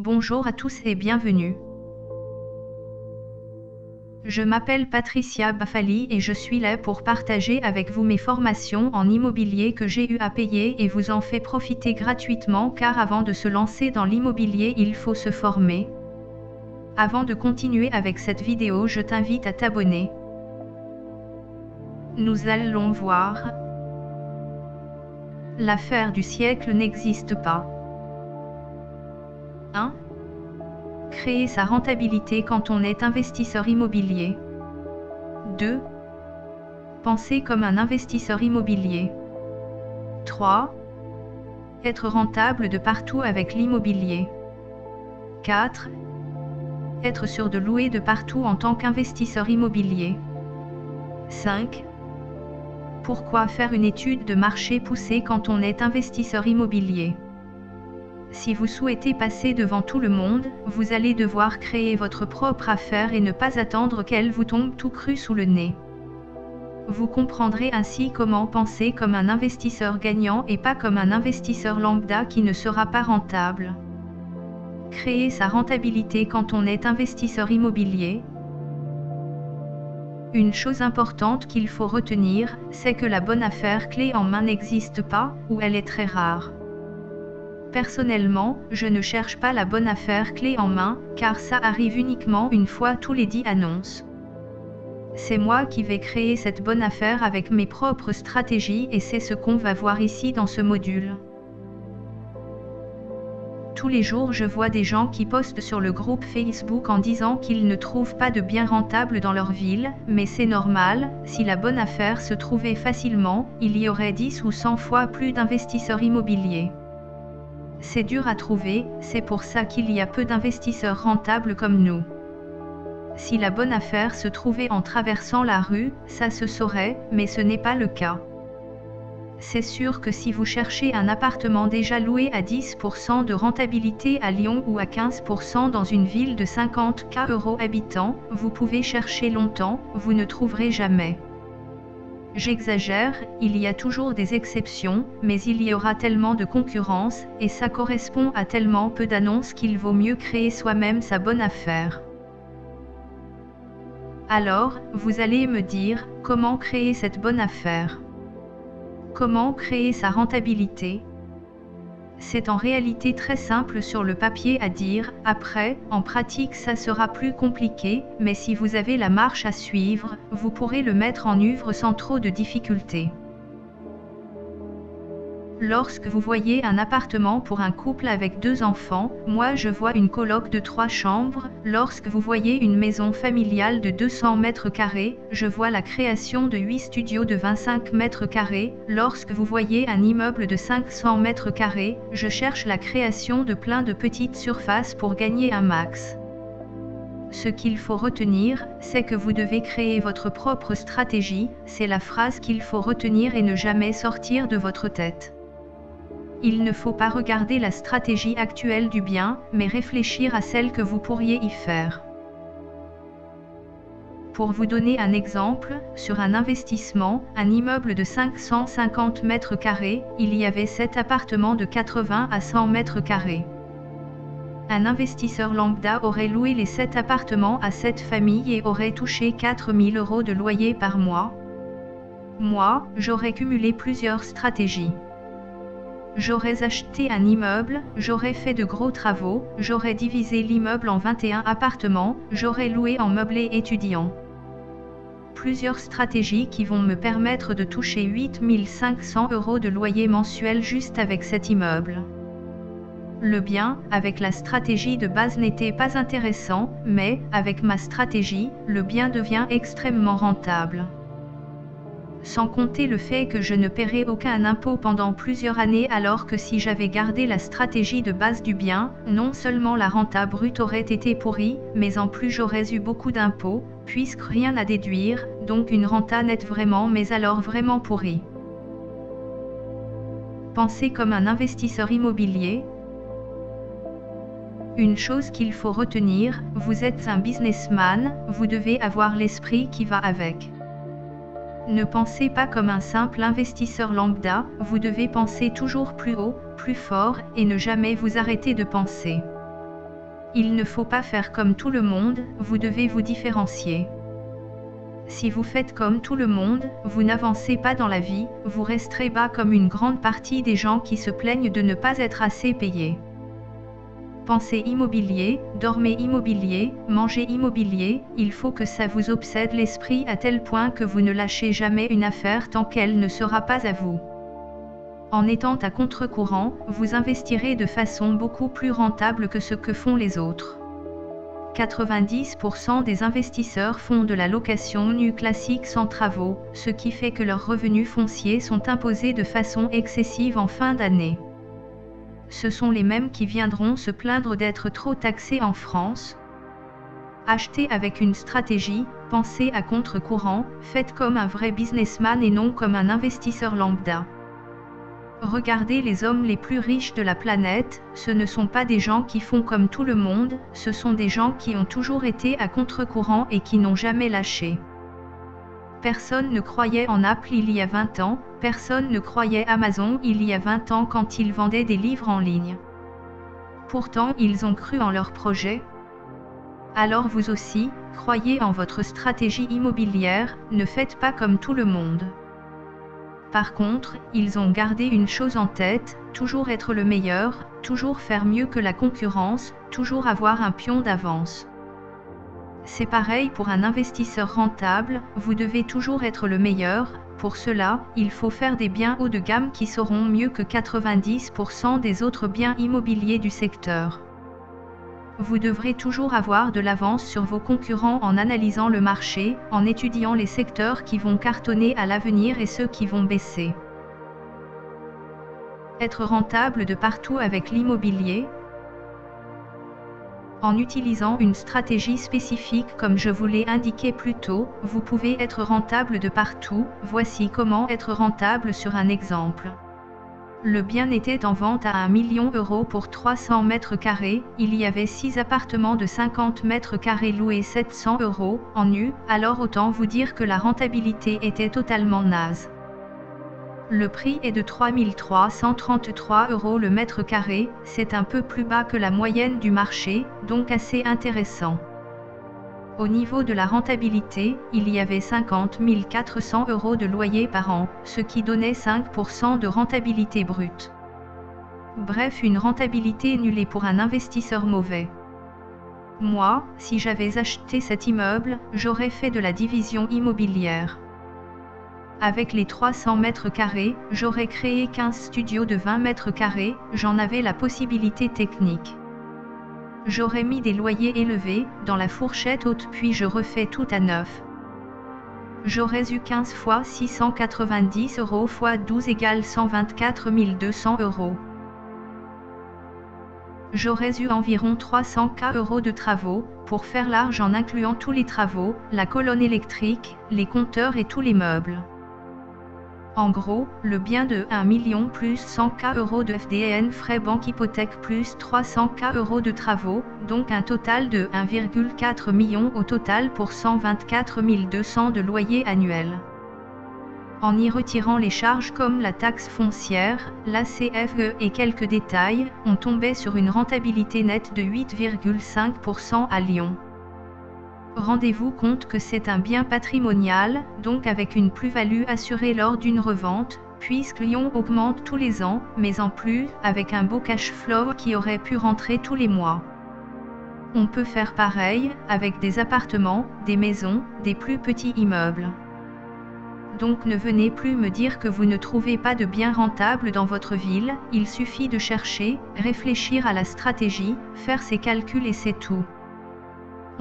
Bonjour à tous et bienvenue. Je m'appelle Patricia Bafali et je suis là pour partager avec vous mes formations en immobilier que j'ai eu à payer et vous en fais profiter gratuitement car avant de se lancer dans l'immobilier il faut se former. Avant de continuer avec cette vidéo, je t'invite à t'abonner. Nous allons voir. L'affaire du siècle n'existe pas. 1. Créer sa rentabilité quand on est investisseur immobilier. 2. Penser comme un investisseur immobilier. 3. Être rentable de partout avec l'immobilier. 4. Être sûr de louer de partout en tant qu'investisseur immobilier. 5. Pourquoi faire une étude de marché poussée quand on est investisseur immobilier? Si vous souhaitez passer devant tout le monde, vous allez devoir créer votre propre affaire et ne pas attendre qu'elle vous tombe tout cru sous le nez. Vous comprendrez ainsi comment penser comme un investisseur gagnant et pas comme un investisseur lambda qui ne sera pas rentable. Créer sa rentabilité quand on est investisseur immobilier. Une chose importante qu'il faut retenir, c'est que la bonne affaire clé en main n'existe pas, ou elle est très rare. Personnellement, je ne cherche pas la bonne affaire clé en main, car ça arrive uniquement une fois tous les 10 annonces. C'est moi qui vais créer cette bonne affaire avec mes propres stratégies et c'est ce qu'on va voir ici dans ce module. Tous les jours je vois des gens qui postent sur le groupe Facebook en disant qu'ils ne trouvent pas de bien rentable dans leur ville, mais c'est normal, si la bonne affaire se trouvait facilement, il y aurait 10 ou 100 fois plus d'investisseurs immobiliers. C'est dur à trouver, c'est pour ça qu'il y a peu d'investisseurs rentables comme nous. Si la bonne affaire se trouvait en traversant la rue, ça se saurait, mais ce n'est pas le cas. C'est sûr que si vous cherchez un appartement déjà loué à 10% de rentabilité à Lyon ou à 15% dans une ville de 50 000 habitants, vous pouvez chercher longtemps, vous ne trouverez jamais. J'exagère, il y a toujours des exceptions, mais il y aura tellement de concurrence, et ça correspond à tellement peu d'annonces qu'il vaut mieux créer soi-même sa bonne affaire. Alors, vous allez me dire, comment créer cette bonne affaire? Comment créer sa rentabilité? C'est en réalité très simple sur le papier à dire, après, en pratique ça sera plus compliqué, mais si vous avez la marche à suivre, vous pourrez le mettre en œuvre sans trop de difficultés. Lorsque vous voyez un appartement pour un couple avec 2 enfants, moi je vois une coloc de 3 chambres, lorsque vous voyez une maison familiale de 200 mètres carrés, je vois la création de 8 studios de 25 mètres carrés, lorsque vous voyez un immeuble de 500 mètres carrés, je cherche la création de plein de petites surfaces pour gagner un max. Ce qu'il faut retenir, c'est que vous devez créer votre propre stratégie, c'est la phrase qu'il faut retenir et ne jamais sortir de votre tête. Il ne faut pas regarder la stratégie actuelle du bien, mais réfléchir à celle que vous pourriez y faire. Pour vous donner un exemple, sur un investissement, un immeuble de 550 mètres carrés, il y avait 7 appartements de 80 à 100 mètres carrés. Un investisseur lambda aurait loué les 7 appartements à cette famille et aurait touché 4 000 € de loyer par mois. Moi, j'aurais cumulé plusieurs stratégies. J'aurais acheté un immeuble, j'aurais fait de gros travaux, j'aurais divisé l'immeuble en 21 appartements, j'aurais loué en meublé étudiant. Plusieurs stratégies qui vont me permettre de toucher 8 500 € de loyer mensuel juste avec cet immeuble. Le bien, avec la stratégie de base n'était pas intéressant, mais, avec ma stratégie, le bien devient extrêmement rentable. Sans compter le fait que je ne paierai aucun impôt pendant plusieurs années alors que si j'avais gardé la stratégie de base du bien, non seulement la renta brute aurait été pourrie, mais en plus j'aurais eu beaucoup d'impôts, puisque rien à déduire, donc une renta nette vraiment mais alors vraiment pourrie. Pensez comme un investisseur immobilier. Une chose qu'il faut retenir, vous êtes un businessman, vous devez avoir l'esprit qui va avec. Ne pensez pas comme un simple investisseur lambda, vous devez penser toujours plus haut, plus fort, et ne jamais vous arrêter de penser. Il ne faut pas faire comme tout le monde, vous devez vous différencier. Si vous faites comme tout le monde, vous n'avancez pas dans la vie, vous resterez bas comme une grande partie des gens qui se plaignent de ne pas être assez payés. Pensez immobilier, dormez immobilier, mangez immobilier, il faut que ça vous obsède l'esprit à tel point que vous ne lâchez jamais une affaire tant qu'elle ne sera pas à vous. En étant à contre-courant, vous investirez de façon beaucoup plus rentable que ce que font les autres. 90% des investisseurs font de la location nue classique sans travaux, ce qui fait que leurs revenus fonciers sont imposés de façon excessive en fin d'année. Ce sont les mêmes qui viendront se plaindre d'être trop taxés en France. Achetez avec une stratégie, pensez à contre-courant, faites comme un vrai businessman et non comme un investisseur lambda. Regardez les hommes les plus riches de la planète, ce ne sont pas des gens qui font comme tout le monde, ce sont des gens qui ont toujours été à contre-courant et qui n'ont jamais lâché. Personne ne croyait en Apple il y a 20 ans, personne ne croyait Amazon il y a 20 ans quand ils vendaient des livres en ligne. Pourtant ils ont cru en leur projet. Alors vous aussi, croyez en votre stratégie immobilière, ne faites pas comme tout le monde. Par contre, ils ont gardé une chose en tête, toujours être le meilleur, toujours faire mieux que la concurrence, toujours avoir un pion d'avance. C'est pareil pour un investisseur rentable, vous devez toujours être le meilleur, pour cela, il faut faire des biens haut de gamme qui seront mieux que 90% des autres biens immobiliers du secteur. Vous devrez toujours avoir de l'avance sur vos concurrents en analysant le marché, en étudiant les secteurs qui vont cartonner à l'avenir et ceux qui vont baisser. Être rentable de partout avec l'immobilier. En utilisant une stratégie spécifique comme je vous l'ai indiqué plus tôt, vous pouvez être rentable de partout. Voici comment être rentable sur un exemple. Le bien était en vente à 1 million € pour 300 mètres carrés, il y avait 6 appartements de 50 mètres carrés loués 700 € en nu, alors autant vous dire que la rentabilité était totalement naze. Le prix est de 3 333 € le mètre carré, c'est un peu plus bas que la moyenne du marché, donc assez intéressant. Au niveau de la rentabilité, il y avait 50 400 € de loyer par an, ce qui donnait 5% de rentabilité brute. Bref, une rentabilité nulle et pour un investisseur mauvais. Moi, si j'avais acheté cet immeuble, j'aurais fait de la division immobilière. Avec les 300 mètres carrés, j'aurais créé 15 studios de 20 mètres carrés, j'en avais la possibilité technique. J'aurais mis des loyers élevés, dans la fourchette haute puis je refais tout à neuf. J'aurais eu 15 fois 690 € fois 12 égale 124 200 €. J'aurais eu environ 300 € de travaux, pour faire large en incluant tous les travaux, la colonne électrique, les compteurs et tous les meubles. En gros, le bien de 1 million plus 100 € de FDN frais banque hypothèque plus 300 € de travaux, donc un total de 1,4 million au total pour 124 200 de loyer annuel. En y retirant les charges comme la taxe foncière, la CFE et quelques détails, on tombait sur une rentabilité nette de 8,5% à Lyon. Rendez-vous compte que c'est un bien patrimonial, donc avec une plus-value assurée lors d'une revente, puisque Lyon augmente tous les ans, mais en plus, avec un beau cash flow qui aurait pu rentrer tous les mois. On peut faire pareil, avec des appartements, des maisons, des plus petits immeubles. Donc ne venez plus me dire que vous ne trouvez pas de bien rentable dans votre ville, il suffit de chercher, réfléchir à la stratégie, faire ses calculs et c'est tout.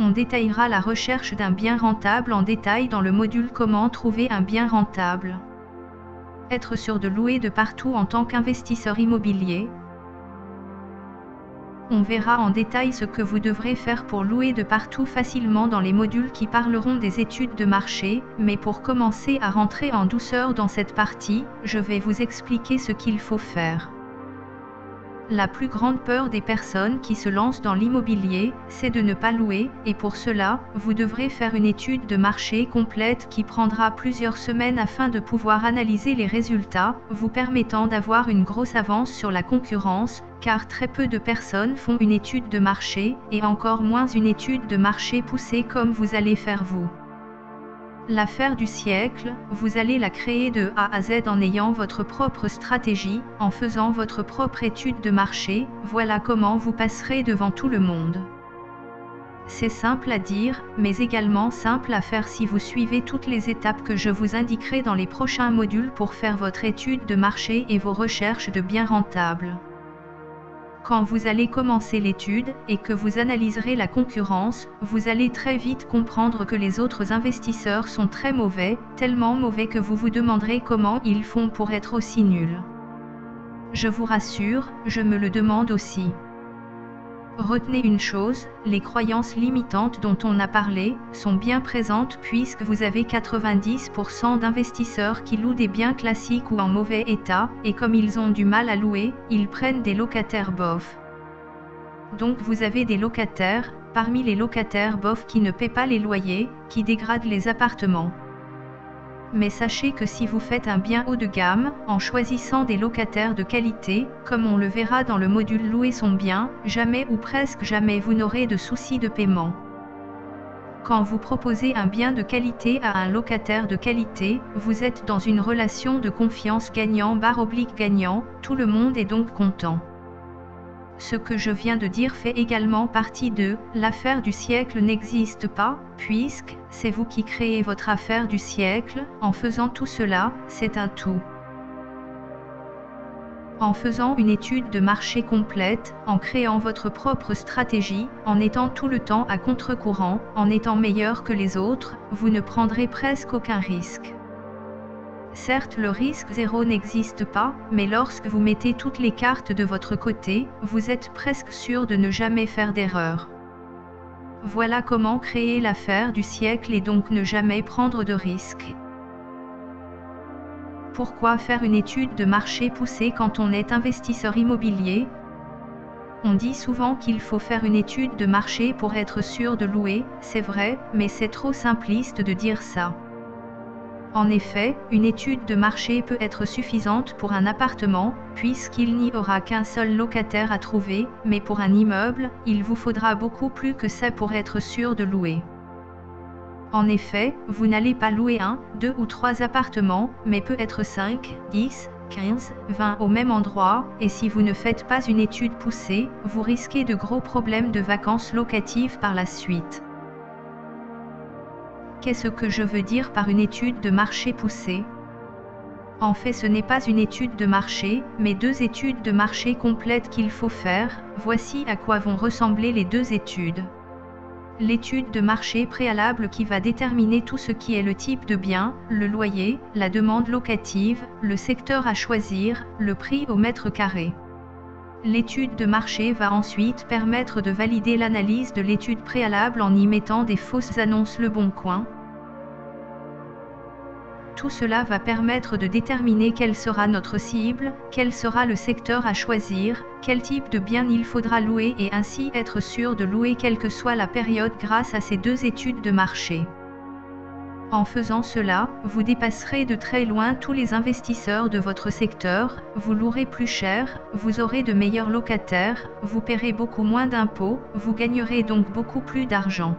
On détaillera la recherche d'un bien rentable en détail dans le module Comment trouver un bien rentable. Être sûr de louer de partout en tant qu'investisseur immobilier. On verra en détail ce que vous devrez faire pour louer de partout facilement dans les modules qui parleront des études de marché, mais pour commencer à rentrer en douceur dans cette partie, je vais vous expliquer ce qu'il faut faire. La plus grande peur des personnes qui se lancent dans l'immobilier, c'est de ne pas louer, et pour cela, vous devrez faire une étude de marché complète qui prendra plusieurs semaines afin de pouvoir analyser les résultats, vous permettant d'avoir une grosse avance sur la concurrence, car très peu de personnes font une étude de marché, et encore moins une étude de marché poussée comme vous allez faire vous. L'affaire du siècle, vous allez la créer de A à Z en ayant votre propre stratégie, en faisant votre propre étude de marché, voilà comment vous passerez devant tout le monde. C'est simple à dire, mais également simple à faire si vous suivez toutes les étapes que je vous indiquerai dans les prochains modules pour faire votre étude de marché et vos recherches de biens rentables. Quand vous allez commencer l'étude, et que vous analyserez la concurrence, vous allez très vite comprendre que les autres investisseurs sont très mauvais, tellement mauvais que vous vous demanderez comment ils font pour être aussi nuls. Je vous rassure, je me le demande aussi. Retenez une chose, les croyances limitantes dont on a parlé, sont bien présentes puisque vous avez 90% d'investisseurs qui louent des biens classiques ou en mauvais état, et comme ils ont du mal à louer, ils prennent des locataires bof. Donc vous avez des locataires, parmi les locataires bof qui ne paient pas les loyers, qui dégradent les appartements. Mais sachez que si vous faites un bien haut de gamme, en choisissant des locataires de qualité, comme on le verra dans le module Louer son bien, jamais ou presque jamais vous n'aurez de soucis de paiement. Quand vous proposez un bien de qualité à un locataire de qualité, vous êtes dans une relation de confiance gagnant/gagnant, tout le monde est donc content. Ce que je viens de dire fait également partie de « l'affaire du siècle n'existe pas », puisque c'est vous qui créez votre affaire du siècle, en faisant tout cela, c'est un tout. En faisant une étude de marché complète, en créant votre propre stratégie, en étant tout le temps à contre-courant, en étant meilleur que les autres, vous ne prendrez presque aucun risque. Certes, le risque zéro n'existe pas, mais lorsque vous mettez toutes les cartes de votre côté, vous êtes presque sûr de ne jamais faire d'erreur. Voilà comment créer l'affaire du siècle et donc ne jamais prendre de risques. Pourquoi faire une étude de marché poussée quand on est investisseur immobilier ? On dit souvent qu'il faut faire une étude de marché pour être sûr de louer, c'est vrai, mais c'est trop simpliste de dire ça. En effet, une étude de marché peut être suffisante pour un appartement, puisqu'il n'y aura qu'un seul locataire à trouver, mais pour un immeuble, il vous faudra beaucoup plus que ça pour être sûr de louer. En effet, vous n'allez pas louer 1, 2 ou 3 appartements, mais peut-être 5, 10, 15, 20 au même endroit, et si vous ne faites pas une étude poussée, vous risquez de gros problèmes de vacances locatives par la suite. Qu'est-ce que je veux dire par une étude de marché poussée ? En fait, ce n'est pas une étude de marché, mais 2 études de marché complètes qu'il faut faire. Voici à quoi vont ressembler les 2 études. L'étude de marché préalable qui va déterminer tout ce qui est le type de bien, le loyer, la demande locative, le secteur à choisir, le prix au mètre carré. L'étude de marché va ensuite permettre de valider l'analyse de l'étude préalable en y mettant des fausses annonces Le Bon Coin. Tout cela va permettre de déterminer quelle sera notre cible, quel sera le secteur à choisir, quel type de bien il faudra louer et ainsi être sûr de louer quelle que soit la période grâce à ces 2 études de marché. En faisant cela, vous dépasserez de très loin tous les investisseurs de votre secteur, vous louerez plus cher, vous aurez de meilleurs locataires, vous paierez beaucoup moins d'impôts, vous gagnerez donc beaucoup plus d'argent.